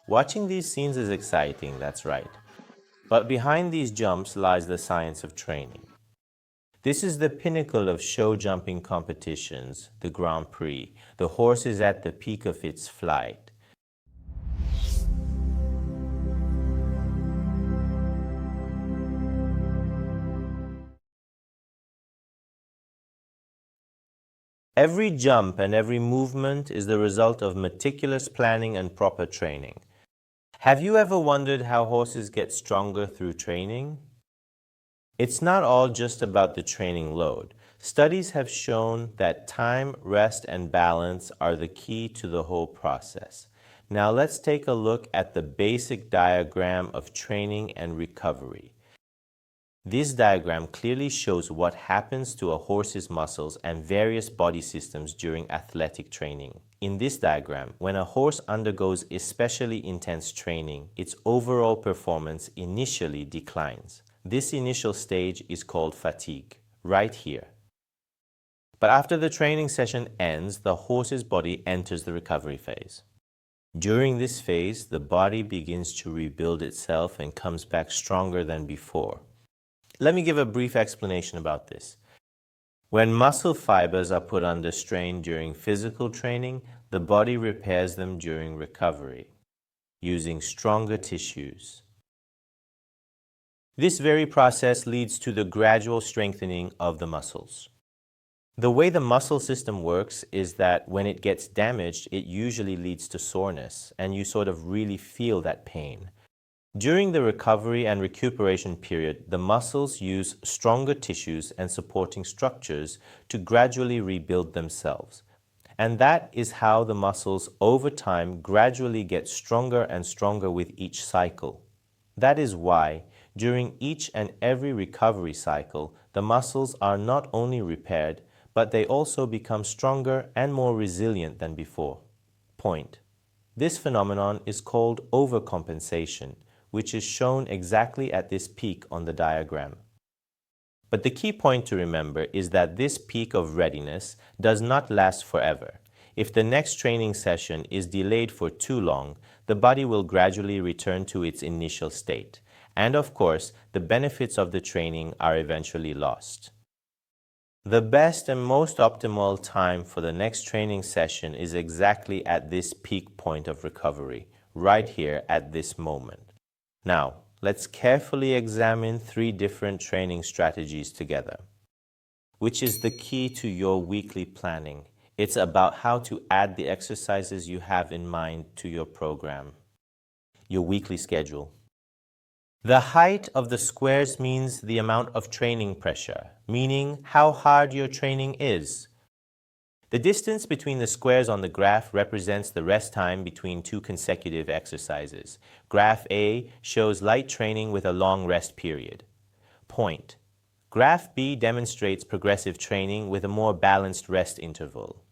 Watching these scenes is exciting, that's right. But behind these jumps lies the science of training. This is the pinnacle of show jumping competitions, the Grand Prix. The horse is at the peak of its flight. Every jump and every movement is the result of meticulous planning and proper training. Have you ever wondered how horses get stronger through training? It's not all just about the training load. Studies have shown that time, rest, and balance are the key to the whole process. Now let's take a look at the basic diagram of training and recovery. This diagram clearly shows what happens to a horse's muscles and various body systems during athletic training. In this diagram, when a horse undergoes especially intense training, its overall performance initially declines. This initial stage is called fatigue, right here. But after the training session ends, the horse's body enters the recovery phase. During this phase, the body begins to rebuild itself and comes back stronger than before. Let me give a brief explanation about this. When muscle fibers are put under strain during physical training, the body repairs them during recovery, using stronger tissues. This very process leads to the gradual strengthening of the muscles. The way the muscle system works is that when it gets damaged, it usually leads to soreness, and you sort of really feel that pain. During the recovery and recuperation period, the muscles use stronger tissues and supporting structures to gradually rebuild themselves. And that is how the muscles over time gradually get stronger and stronger with each cycle. That is why, during each and every recovery cycle, the muscles are not only repaired, but they also become stronger and more resilient than before. Point. This phenomenon is called overcompensation, which is shown exactly at this peak on the diagram. But the key point to remember is that this peak of readiness does not last forever. If the next training session is delayed for too long, the body will gradually return to its initial state. And of course, the benefits of the training are eventually lost. The best and most optimal time for the next training session is exactly at this peak point of recovery, right here at this moment. Now, let's carefully examine 3 different training strategies together, which is the key to your weekly planning. It's about how to add the exercises you have in mind to your program, your weekly schedule. The height of the squares means the amount of training pressure, meaning how hard your training is. The distance between the squares on the graph represents the rest time between 2 consecutive exercises. Graph A shows light training with a long rest period. Point. Graph B demonstrates progressive training with a more balanced rest interval.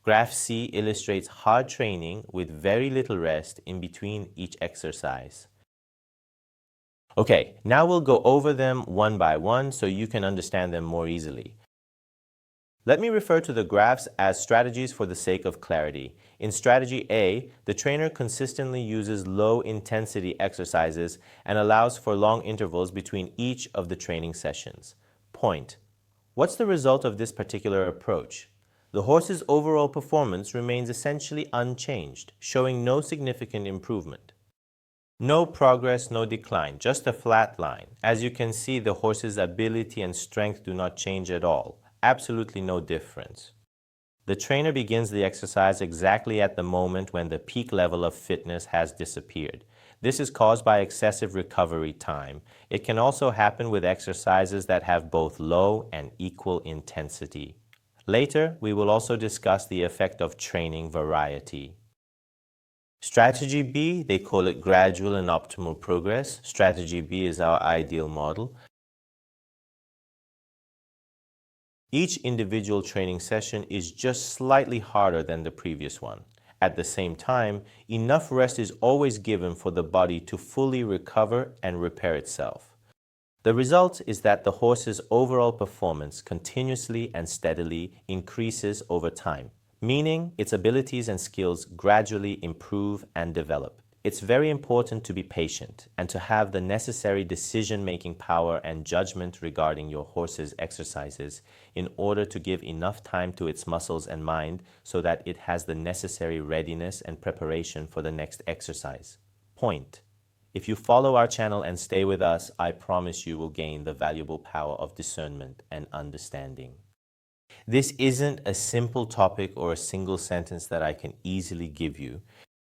Graph C illustrates hard training with very little rest in between each exercise. Okay, now we'll go over them one by one so you can understand them more easily. Let me refer to the graphs as strategies for the sake of clarity. In strategy A, the trainer consistently uses low-intensity exercises and allows for long intervals between each of the training sessions. Point. What's the result of this particular approach? The horse's overall performance remains essentially unchanged, showing no significant improvement. No progress, no decline, just a flat line. As you can see, the horse's ability and strength do not change at all. Absolutely no difference. The trainer begins the exercise exactly at the moment when the peak level of fitness has disappeared. This is caused by excessive recovery time. It can also happen with exercises that have both low and equal intensity. Later, we will also discuss the effect of training variety. Strategy B, they call it gradual and optimal progress. Strategy B is our ideal model. Each individual training session is just slightly harder than the previous one. At the same time, enough rest is always given for the body to fully recover and repair itself. The result is that the horse's overall performance continuously and steadily increases over time, meaning its abilities and skills gradually improve and develop. It's very important to be patient and to have the necessary decision-making power and judgment regarding your horse's exercises in order to give enough time to its muscles and mind so that it has the necessary readiness and preparation for the next exercise. Point. If you follow our channel and stay with us, I promise you will gain the valuable power of discernment and understanding. This isn't a simple topic or a single sentence that I can easily give you.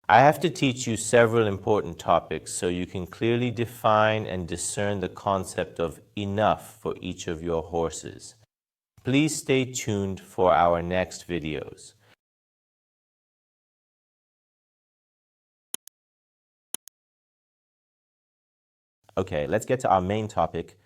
I have to teach you several important topics so you can clearly define and discern the concept of enough for each of your horses. Please stay tuned for our next videos. Okay, let's get to our main topic.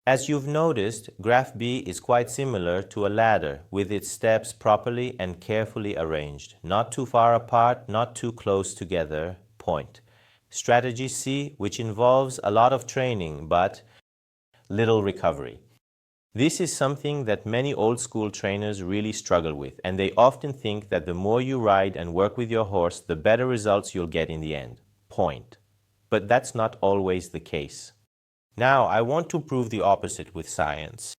As you've noticed, graph B is quite similar to a ladder with its steps properly and carefully arranged, not too far apart, not too close together. Point. Strategy C, which involves a lot of training but little recovery. This is something that many old school trainers really struggle with, and they often think that the more you ride and work with your horse, the better results you'll get in the end. Point. But that's not always the case. Now, I want to prove the opposite with science.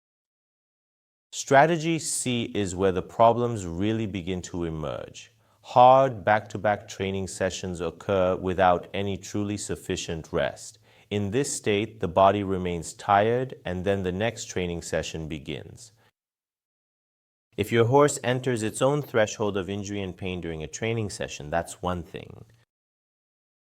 Strategy C is where the problems really begin to emerge. Hard back-to-back training sessions occur without any truly sufficient rest. In this state, the body remains tired and then the next training session begins. If your horse enters its own threshold of injury and pain during a training session, that's one thing.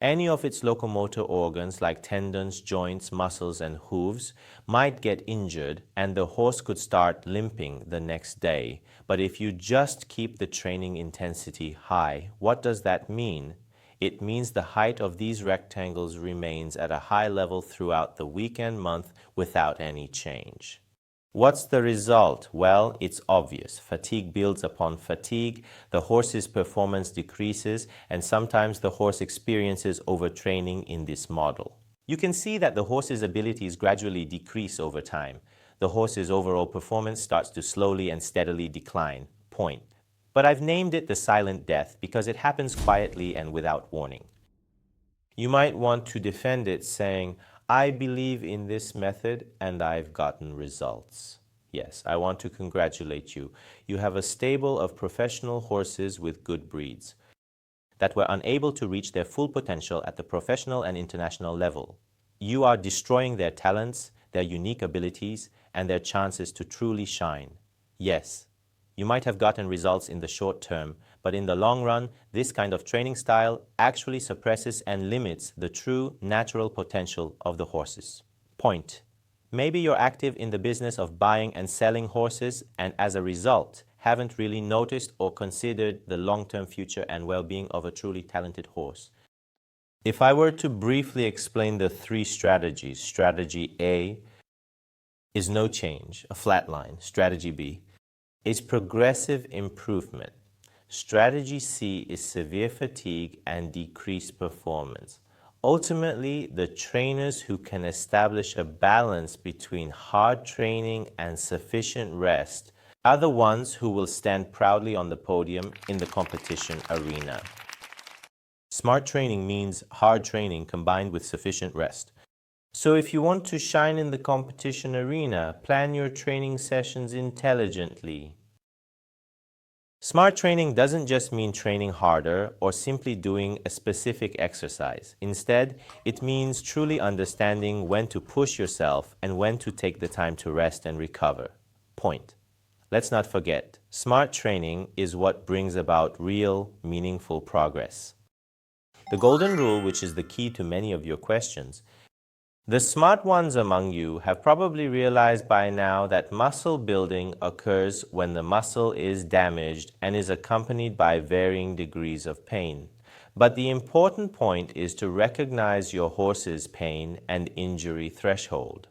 Any of its locomotor organs like tendons, joints, muscles, and hooves might get injured and the horse could start limping the next day. But if you just keep the training intensity high, what does that mean? It means the height of these rectangles remains at a high level throughout the week and month without any change. What's the result? Well, it's obvious. Fatigue builds upon fatigue, the horse's performance decreases, and sometimes the horse experiences overtraining in this model. You can see that the horse's abilities gradually decrease over time. The horse's overall performance starts to slowly and steadily decline. Point. But I've named it the silent death because it happens quietly and without warning. You might want to defend it saying, I believe in this method and I've gotten results. Yes, I want to congratulate you. You have a stable of professional horses with good breeds that were unable to reach their full potential at the professional and international level. You are destroying their talents, their unique abilities, and their chances to truly shine. Yes, you might have gotten results in the short term, but in the long run, this kind of training style actually suppresses and limits the true natural potential of the horses. Point. Maybe you're active in the business of buying and selling horses and as a result, haven't really noticed or considered the long-term future and well-being of a truly talented horse. If I were to briefly explain the three strategies, strategy A is no change, a flat line. Strategy B is progressive improvement. Strategy C is severe fatigue and decreased performance. Ultimately, the trainers who can establish a balance between hard training and sufficient rest are the ones who will stand proudly on the podium in the competition arena. Smart training means hard training combined with sufficient rest. So if you want to shine in the competition arena, plan your training sessions intelligently. Smart training doesn't just mean training harder or simply doing a specific exercise. Instead, it means truly understanding when to push yourself and when to take the time to rest and recover. Point. Let's not forget, smart training is what brings about real, meaningful progress. The golden rule, which is the key to many of your questions. The smart ones among you have probably realized by now that muscle building occurs when the muscle is damaged and is accompanied by varying degrees of pain. But the important point is to recognize your horse's pain and injury threshold.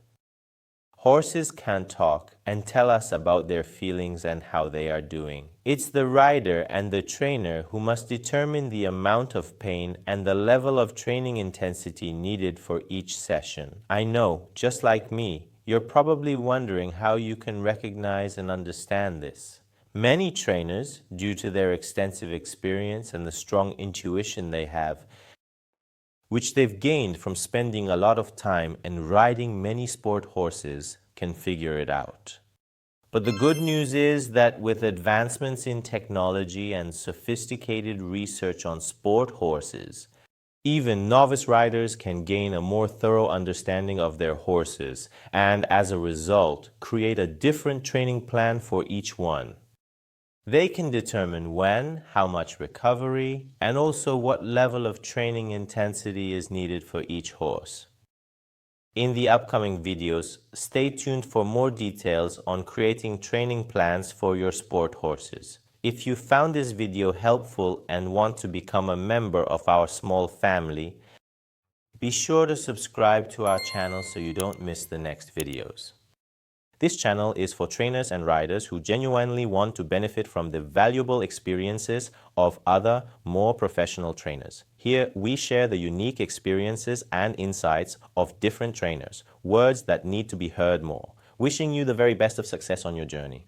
Horses can talk and tell us about their feelings and how they are doing. It's the rider and the trainer who must determine the amount of pain and the level of training intensity needed for each session. I know, just like me, you're probably wondering how you can recognize and understand this. Many trainers, due to their extensive experience and the strong intuition they have, which they've gained from spending a lot of time and riding many sport horses, can figure it out. But the good news is that with advancements in technology and sophisticated research on sport horses, even novice riders can gain a more thorough understanding of their horses and, as a result, create a different training plan for each one. They can determine when, how much recovery, and also what level of training intensity is needed for each horse. In the upcoming videos, stay tuned for more details on creating training plans for your sport horses. If you found this video helpful and want to become a member of our small family, be sure to subscribe to our channel so you don't miss the next videos. This channel is for trainers and riders who genuinely want to benefit from the valuable experiences of other, more professional trainers. Here, we share the unique experiences and insights of different trainers, words that need to be heard more. Wishing you the very best of success on your journey.